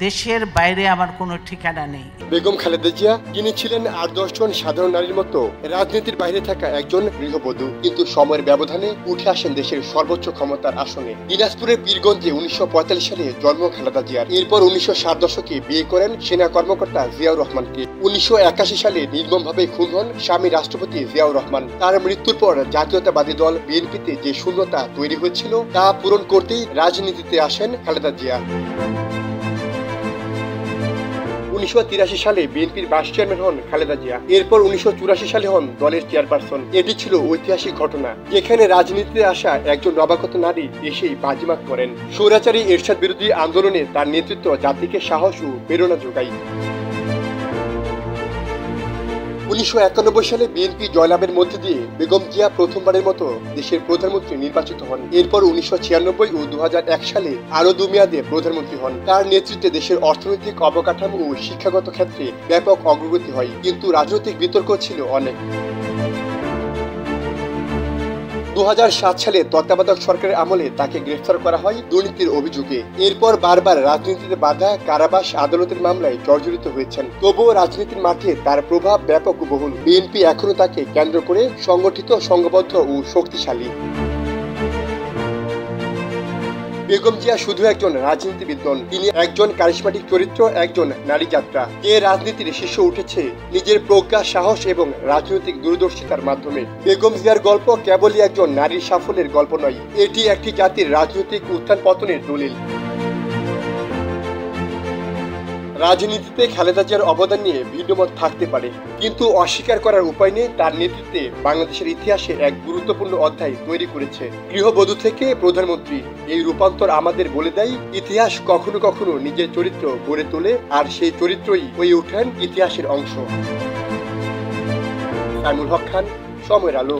দেশের বাইরে আমার কোনো ঠিকানা নেই। বেগম খালেদা জিয়া তিনি ছিলেন ৮-১০ জন সাধারণ নারীর মতো রাজনীতির বাইরে থাকা একজন গৃহবধূ, কিন্তু সময়ের ব্যবধানে উঠে আসেন দেশের সর্বোচ্চ ক্ষমতার আসনে। দিনাজপুরের পীরগঞ্জে ১৯৪৫ সালে জন্ম খালেদা জিয়ার। এরপর ১৯৬০ দশকে বিয়ে করেন সেনা কর্মকর্তা জিয়াউর রহমানকে। ১৯৮১ সালে নির্মমভাবে খুন হন স্বামী রাষ্ট্রপতি জিয়াউর রহমান। তার মৃত্যুর পর জাতীয়তাবাদী দল বিএনপিতে যে শূন্যতা তৈরি হয়েছিল তা পূরণ করতেই রাজনীতিতে আসেন খালেদা জিয়া। ১৯৮৩ সালে বিএনপির ভাইস চেয়ারম্যান হন খালেদা জিয়া। এরপর ১৯৮৪ সালে হন দলের চেয়ারপারসন। এটি ছিল ঐতিহাসিক ঘটনা, যেখানে রাজনীতিতে আসা একজন নবাগত নারী এসেই বাজিমাত করেন। স্বৈরাচারী এরশাদ বিরোধী আন্দোলনে তার নেতৃত্ব জাতিকে সাহস ও প্রেরণা যোগায়। ১৯৯১ সালে বিএনপি জয়লাভের মধ্য দিয়ে বেগম জিয়া প্রথমবারের মতো দেশের প্রধানমন্ত্রী নির্বাচিত হন। এরপর ১৯৯৬ ও ২০০১ সালে আরও ২ মেয়াদে প্রধানমন্ত্রী হন। তার নেতৃত্বে দেশের অর্থনৈতিক অবকাঠামো ও শিক্ষাগত ক্ষেত্রে ব্যাপক অগ্রগতি হয়, কিন্তু রাজনৈতিক বিতর্ক ছিল অনেক। ২০০৭ সালে তত্ত্বাবধায়ক সরকারের আমলে তাকে গ্রেফতার করা হয় দুর্নীতির অভিযোগে। এরপর বারবার রাজনীতিতে বাধা, কারাবাস, আদালতের মামলায় জর্জরিত হয়েছেন। তবুও রাজনীতির মাঠে তার প্রভাব ব্যাপক ও বহুল। বিএনপি এখনো তাকে কেন্দ্র করে সংগঠিত, সংঘবদ্ধ ও শক্তিশালী। বেগম জিয়া শুধু একজন রাজনীতিবিদ নন, তিনি একজন কারিশমাটিক চরিত্র, একজন নারী যাত্রা, যে রাজনীতির শীর্ষে উঠেছে নিজের প্রজ্ঞা, সাহস এবং রাজনৈতিক দূরদর্শিতার মাধ্যমে। বেগম জিয়ার গল্প কেবলই একজন নারীর সাফল্যের গল্প নয়, এটি একটি জাতির রাজনৈতিক উত্থান পতনের দলিল। রাজনীতিতে খালেদা জিয়ার অবদান নিয়ে ভিন্নমত থাকতে পারে, কিন্তু অস্বীকার করার উপায় নেই তার নেতৃত্বে বাংলাদেশের ইতিহাসে এক গুরুত্বপূর্ণ অধ্যায় তৈরি করেছে। গৃহবধূ থেকে প্রধানমন্ত্রী, এই রূপান্তর আমাদের বলে দেয় ইতিহাস কখনো কখনো নিজের চরিত্র গড়ে তোলে, আর সেই চরিত্রই হয়ে ওঠেন ইতিহাসের অংশ। সাইমুল হক খান, সময়ের আলো।